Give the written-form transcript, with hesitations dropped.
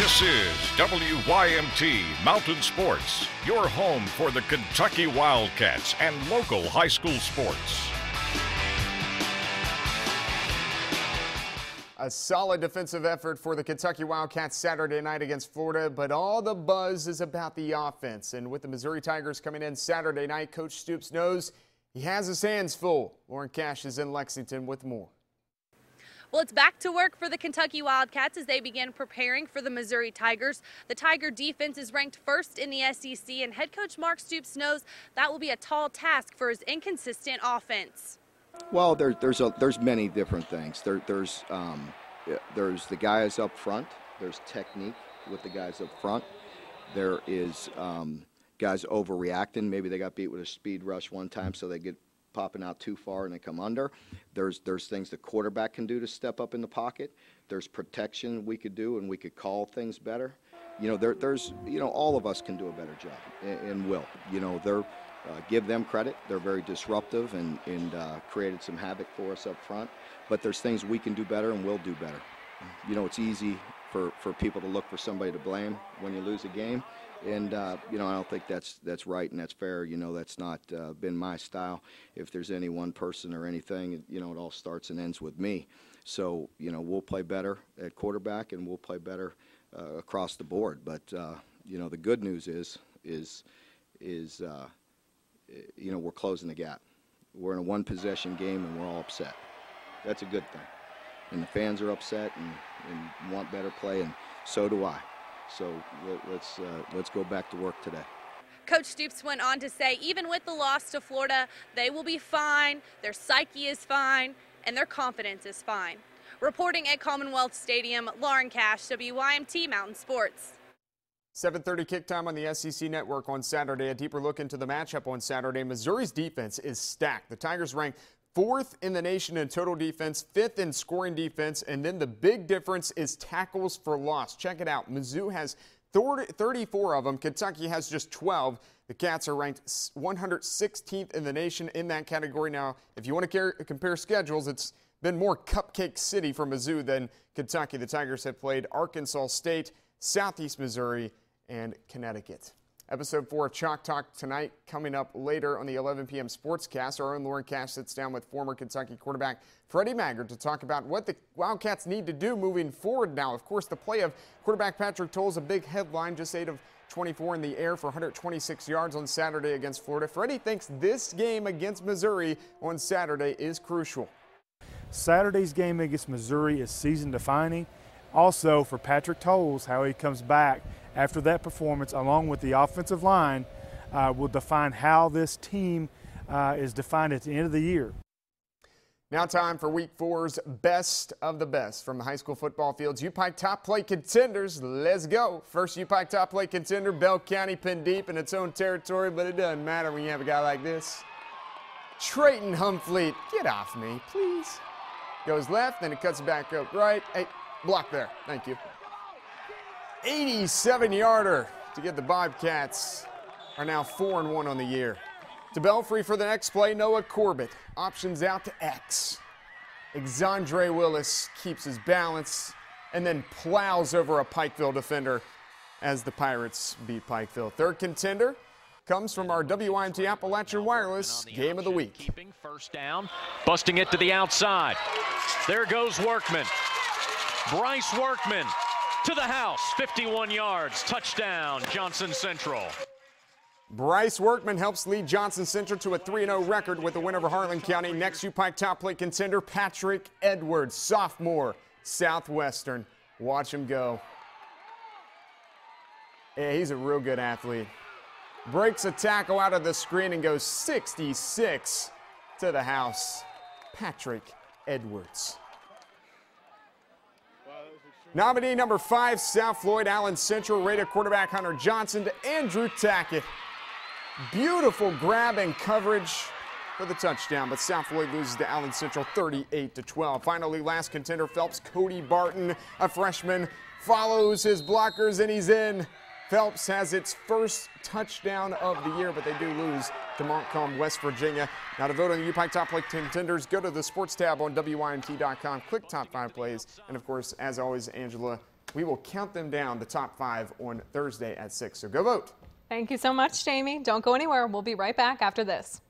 This is WYMT Mountain Sports, your home for the Kentucky Wildcats and local high school sports. A solid defensive effort for the Kentucky Wildcats Saturday night against Florida, but all the buzz is about the offense. And with the Missouri Tigers coming in Saturday night, Coach Stoops knows he has his hands full. Lauren Cash is in Lexington with more. Well, it's back to work for the Kentucky Wildcats as they begin preparing for the Missouri Tigers. The Tiger defense is ranked first in the SEC, and head coach Mark Stoops knows that will be a tall task for his inconsistent offense. Well, there's many different things. There's the guys up front. There's technique with the guys up front. There is guys overreacting. Maybe they got beat with a speed rush one time, so they get popping out too far and they come under. There's things the quarterback can do to step up in the pocket. There's protection we could do, and we could call things better. You know, there's all of us can do a better job, and will. You know, give them credit. They're very disruptive and created some havoc for us up front. But there's things we can do better and will do better. You know, it's easy for people to look for somebody to blame when you lose a game. And, you know, I don't think that's right and that's fair. You know, that's not been my style. If there's any one person or anything, you know, it all starts and ends with me. So, you know, we'll play better at quarterback and we'll play better across the board. But, you know, the good news is you know, we're closing the gap. We're in a one-possession game and we're all upset. That's a good thing. And the fans are upset and want better play, and so do I. So let's go back to work today. Coach Stoops went on to say even with the loss to Florida, they will be fine, their psyche is fine, and their confidence is fine. Reporting at Commonwealth Stadium, Lauren Cash, WYMT Mountain Sports. 7:30 kick time on the SEC Network on Saturday. A deeper look into the matchup on Saturday. Missouri's defense is stacked. The Tigers rank 4th in the nation in total defense, 5th in scoring defense, and then the big difference is tackles for loss. Check it out. Mizzou has 34 of them. Kentucky has just 12. The Cats are ranked 116th in the nation in that category. Now, if you want to compare schedules, it's been more Cupcake City for Mizzou than Kentucky. The Tigers have played Arkansas State, Southeast Missouri, and Connecticut. Episode 4 of Chalk Talk tonight coming up later on the 11 p.m. Sportscast. Our own Lauren Cash sits down with former Kentucky quarterback Freddie Maggard to talk about what the Wildcats need to do moving forward now. Of course, the play of quarterback Patrick Toll's a big headline, just 8 of 24 in the air for 126 yards on Saturday against Florida. Freddie thinks this game against Missouri on Saturday is crucial. Saturday's game against Missouri is season-defining. Also, for Patrick Toll, how he comes back after that performance, along with the offensive line, will define how this team is defined at the end of the year. Now time for Week 4's Best of the Best from the high school football fields. UPike top play contenders. Let's go. First UPike top play contender, Bell County, pinned deep in its own territory, but it doesn't matter when you have a guy like this. Trayton Humfleet, get off me, please. Goes left, then it cuts back up right. Hey, block there. Thank you. 87-yarder to get the Bobcats are now 4-1 on the year. To Belfry for the next play, Noah Corbett. Options out to X. Exandre Willis keeps his balance and then plows over a Pikeville defender as the Pirates beat Pikeville. Third contender comes from our WYMT Appalachian Wireless Game of the Week. Keeping first down, busting it to the outside. There goes Workman. Bryce Workman to the house, 51 yards, touchdown, Johnson Central. Bryce Workman helps lead Johnson Central to a 3-0 record with a win over Harlan County. Next, UPike top play contender Patrick Edwards, sophomore, Southwestern. Watch him go. Yeah, he's a real good athlete. Breaks a tackle out of the screen and goes 66 to the house. Patrick Edwards. Nominee number 5, South Floyd Allen Central, rated quarterback Hunter Johnson to Andrew Tackett. Beautiful grab and coverage for the touchdown, but South Floyd loses to Allen Central 38-12. Finally, last contender Phelps, Cody Barton, a freshman, follows his blockers and he's in. Phelps has its first touchdown of the year, but they do lose to Montcalm, West Virginia. Now to vote on the UPike Top Play Contenders, go to the sports tab on WYMT.com, click Top 5 Plays, and of course, as always, Angela, We will count them down, the top 5, on Thursday at 6. So go vote. Thank you so much, Jamie. Don't go anywhere. We'll be right back after this.